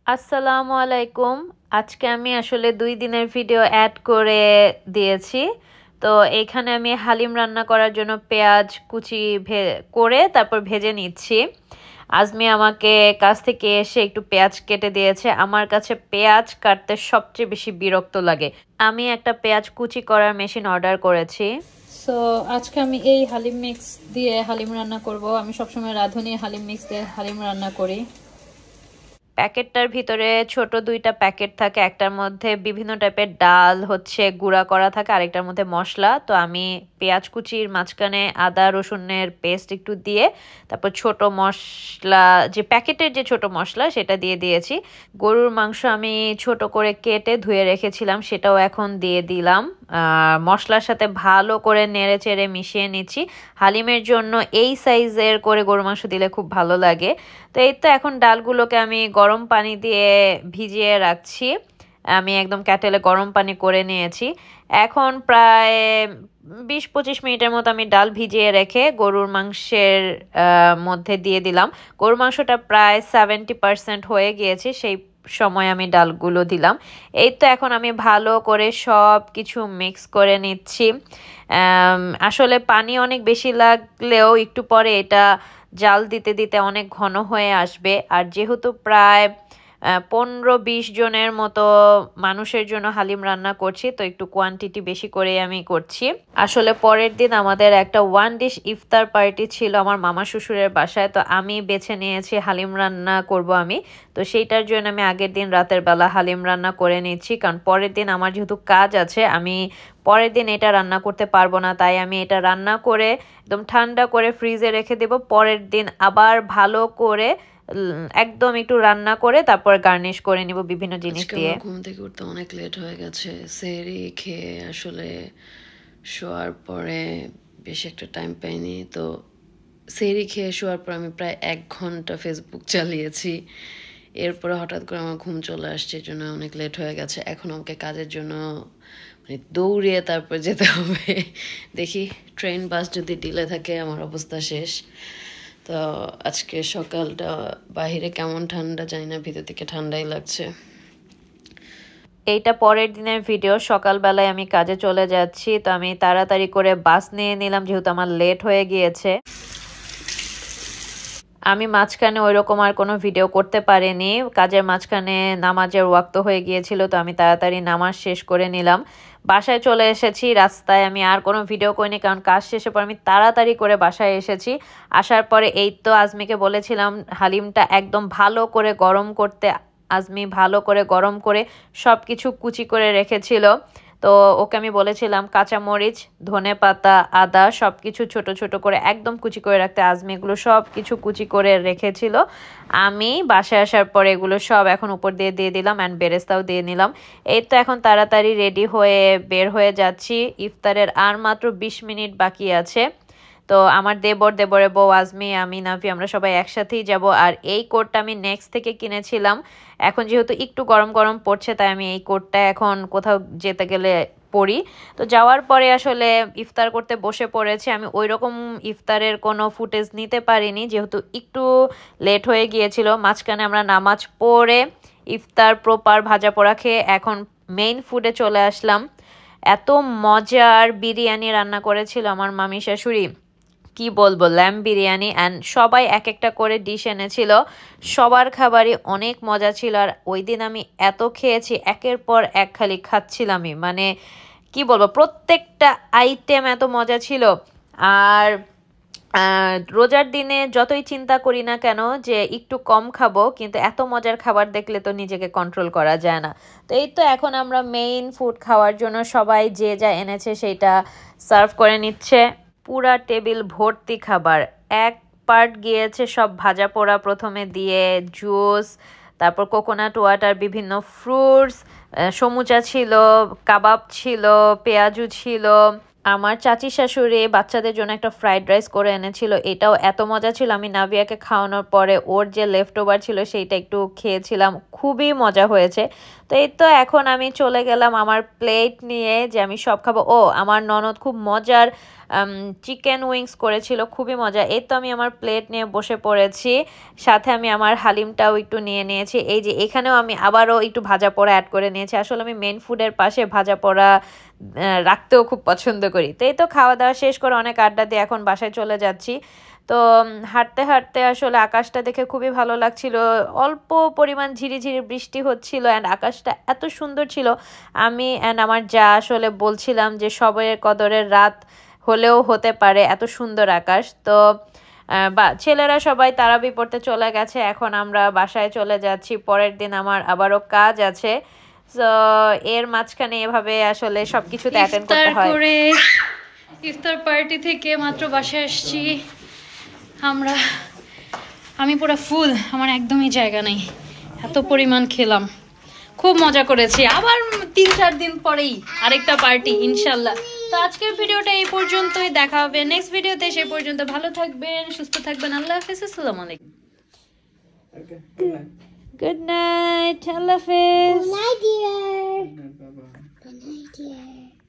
আসসালামু আলাইকুম। আজকে আমি আসলে ২ দিনের ভিডিও অ্যাড করে দিয়েছি। তো এখানে আমি হালিম রান্না করার জন্য পেঁয়াজ কুচি করে তারপর ভেজে নিচ্ছি। আজমি আমাকে কাছ থেকে এসে একটু পেঁয়াজ কেটে দিয়েছে। আমার কাছে পেঁয়াজ কাটতে সবচেয়ে বেশি বিরক্ত লাগে। আমি একটা পেঁয়াজ কুচি করার মেশিন অর্ডার করেছি। সো আজকে আমি এই হালিম মিক্স দিয়ে হালিম রান্না করব। আমি সবসময় রাঁধুনি হালিম মিক্স দিয়ে হালিম রান্না করি। প্যাকেটটার ভিতরে ছোট ২টা প্যাকেট থাকে, একটার মধ্যে বিভিন্ন টাইপের ডাল গুঁড়া করা থাকে, আরেকটার মধ্যে মশলা। তো আমি পেঁয়াজ কুচির মাঝখানে আদা রসুনের পেস্ট একটু দিয়ে তারপর ছোট মশলা, যে প্যাকেটের যে ছোট মশলা সেটা দিয়ে দিয়েছি। গরুর মাংস আমি ছোট করে কেটে ধুয়ে রেখেছিলাম, সেটাও এখন দিয়ে দিলাম। মশলার সাথে ভালো করে নেড়ে চেড়ে মিশিয়ে নিচ্ছি। হালিমের জন্য এই সাইজের করে গরুর মাংস দিলে খুব ভালো লাগে। তো এই তো এখন ডালগুলোকে আমি গরম পানি দিয়ে ভিজিয়ে রাখছি। আমি একদম ক্যাটেলে গরম পানি করে নিয়েছি। এখন প্রায় ২০-২৫ মিনিটের মতো আমি ডাল ভিজিয়ে রেখে গরুর মাংসের মধ্যে দিয়ে দিলাম। গরুর মাংসটা প্রায় 70% হয়ে গিয়েছে, সেই সময় আমি ডালগুলো দিলাম। এই তো এখন আমি ভালো করে সব কিছু মিক্স করে নিচ্ছি। আসলে পানি অনেক বেশি লাগলেও একটু পরে এটা জাল দিতে দিতে অনেক ঘন হয়ে আসবে। আর যেহেতু প্রায় ১৫-২০ জনের মতো মানুষের জন্য হালিম রান্না করছি, তো একটু কোয়ান্টিটি বেশি করে আমি করছি। আসলে পরের দিন আমাদের একটা 1 ডিশ ইফতার পার্টি ছিল আমার মামা শ্বশুরের বাসায়। তো আমি বেছে নিয়েছি হালিম রান্না করব আমি। তো সেইটার জন্য আমি আগের দিন রাতের বেলা হালিম রান্না করে নিচ্ছি, কারণ পরের দিন আমার যেহেতু কাজ আছে, আমি পরের দিন এটা রান্না করতে পারবো না। তাই আমি এটা রান্না করে একদম ঠান্ডা করে ফ্রিজে রেখে দেব। পরের দিন আবার ভালো করে একদম একটু রান্না করে তারপর গার্নিশ করে নিব বিভিন্ন জিনিস দিয়ে। ঘুম থেকে উঠতে অনেক লেট হয়ে গেছে। সেহরি খেয়ে আসলে শোয়ার পরে বেশি একটা টাইম পাইনি। তো সেহরি খেয়ে শোয়ার পর আমি প্রায় ১ ঘন্টা ফেসবুক চালিয়েছি। এরপরে হঠাৎ করে আমার ঘুম চলে আসছে, এই জন্য অনেক লেট হয়ে গেছে। এখন আমাকে কাজের জন্য দৌড়িয়ে তারপর যেতে হবে। দেখি ট্রেন বাস যদি ডিলে থাকে আমার অবস্থা শেষ। তো আজকে সকালটা বাহিরে কেমন ঠান্ডা জানি না, ভিতর থেকে ঠান্ডাই লাগছে। এইটা পরের দিনের ভিডিও। সকালবেলায় আমি কাজে চলে যাচ্ছি, তো আমি তাড়াতাড়ি করে বাস নিয়ে নিলাম যেহেতু আমার লেট হয়ে গিয়েছে। আমি মাঝখানে ওইরকম আর কোনো ভিডিও করতে পারিনি, কাজের মাঝখানে নামাজের ওয়াক্ত হয়ে গিয়েছিল। তো আমি তাড়াতাড়ি নামাজ শেষ করে নিলাম, বাসায় চলে এসেছি। রাস্তায় আমি আর কোনো ভিডিও করিনি, কারণ কাজ শেষে পর আমি তাড়াতাড়ি করে বাসায় এসেছি। আসার পরে এই তো আজমিকে বলেছিলাম হালিমটা একদম ভালো করে গরম করতে। আজমি ভালো করে গরম করে সব কিছু কুচি করে রেখেছিল। তো ওকে আমি বলেছিলাম কাঁচামরিচ, ধনেপাতা, আদা সব কিছু ছোট ছোট করে একদম কুচি করে রাখতে। আজমি এগুলো সব কিছু কুচি করে রেখেছিল। আমি বাসায় আসার পরে এগুলো সব এখন উপর দিয়ে দিয়ে দিলাম, অ্যান্ড বেরেস্তাও দিয়ে নিলাম। এই তো এখন তাড়াতাড়ি রেডি হয়ে বের হয়ে যাচ্ছি। ইফতারের আর মাত্র ২০ মিনিট বাকি আছে। তো আমার দেবরের বউ, আজমি, আমি, নাভি আমরা সবাই একসাথেই যাব। আর এই কোটটা আমি নেক্সট থেকে কিনেছিলাম। এখন যেহেতু একটু গরম গরম পড়ছে, তাই আমি এই কোটটা এখন কোথাও যেতে গেলে পরি। তো যাওয়ার পরে আসলে ইফতার করতে বসে পড়েছি। আমি ওইরকম ইফতারের কোনো ফুটেজ নিতে পারিনি যেহেতু একটু লেট হয়ে গিয়েছিল। মাঝখানে আমরা নামাজ পড়ে ইফতার প্রপার ভাজা পোড়া খেয়ে এখন মেইন ফুডে চলে আসলাম। এত মজার বিরিয়ানি রান্না করেছিল আমার মামি শাশুড়ি, কি বলবো, ল্যাম্ব বিরিয়ানি। অ্যান্ড সবাই এক একটা করে ডিশ এনেছিল, সবার খাবারই অনেক মজা ছিল। আর ওই দিন আমি এত খেয়েছি, একের পর এক খালি খাচ্ছিলামই, মানে কি বলবো, প্রত্যেকটা আইটেম এত মজা ছিল। আর রোজার দিনে যতই চিন্তা করি না কেন যে একটু কম খাবো, কিন্তু এত মজার খাবার দেখলে তো নিজেকে কন্ট্রোল করা যায় না। তো এই তো এখন আমরা মেইন ফুড খাওয়ার জন্য সবাই যে যা এনেছে সেইটা সার্ভ করে নিচ্ছে। পুরা টেবিল ভর্তি খাবার। এক পার্ট গিয়েছে সব ভাজা পোড়া প্রথমে দিয়ে, জুস, তারপর কোকোনাট ওয়াটার, বিভিন্ন ফ্রুটস, সমুচা ছিল, কাবাব ছিল, পেঁয়াজু ছিল। আমার চাচি শাশুড়ি বাচ্চাদের জন্য একটা ফ্রাইড রাইস করে এনেছিল, এটাও এত মজা ছিল। আমি নাভিয়াকে খাওয়ানোর পরে ওর যে লেফট ওভার ছিল সেইটা একটু খেয়েছিলাম, খুবই মজা হয়েছে। তো এই তো এখন আমি চলে গেলাম আমার প্লেট নিয়ে যে আমি সব খাবো। ও আমার ননদ খুব মজার চিকেন উইংস করেছিল, খুবই মজা। এই তো আমি আমার প্লেট নিয়ে বসে পড়েছি, সাথে আমি আমার হালিমটাও একটু নিয়ে নিয়েছি। এই যে এখানেও আমি আবারও একটু ভাজা পোড়া অ্যাড করে নিয়েছি। আসলে আমি মেন ফুডের পাশে ভাজা পোড়া রাখতেও খুব পছন্দ করি। তো এই তো খাওয়া দাওয়া শেষ করে অনেক আড্ডা দিয়ে এখন বাসায় চলে যাচ্ছি। তো হাঁটতে হাঁটতে আসলে আকাশটা দেখে খুবই ভালো লাগছিল। অল্প পরিমাণ ঝিরিঝিরি বৃষ্টি হচ্ছিল অ্যান্ড আকাশটা এত সুন্দর ছিল। আমি অ্যান্ড আমার যা আসলে বলছিলাম যে সবের কদরের রাত হলেও হতে পারে এত সুন্দর আকাশ। তো বা ছেলেরা সবাই তারাবি পড়তে চলে গেছে, এখন আমরা বাসায় চলে যাচ্ছি। পরের দিন আমার আবারও কাজ আছে। তো এর মাঝখানে এভাবে আসলে সবকিছুতে অ্যাটেন্ড করতে হয়। ইফতার পার্টি থেকে মাত্র বাসায় আসছি আমি পুরো ফুল, আমার একদমই জায়গা নেই, এত পরিমাণ খেলাম, খুব মজা করেছি। আবার 3-4 দিন পরেই আরেকটা পার্টি ইনশাল্লাহ। তো আজকের ভিডিওটা এই পর্যন্তই, দেখা হবে নেক্সট ভিডিওতে। সেই পর্যন্ত ভালো থাকবেন, সুস্থ থাকবেন। আল্লাহ হাফেজ, আসসালামু আলাইকুম। Good night. Allah Hafiz. Good night, dear. Good night, dear.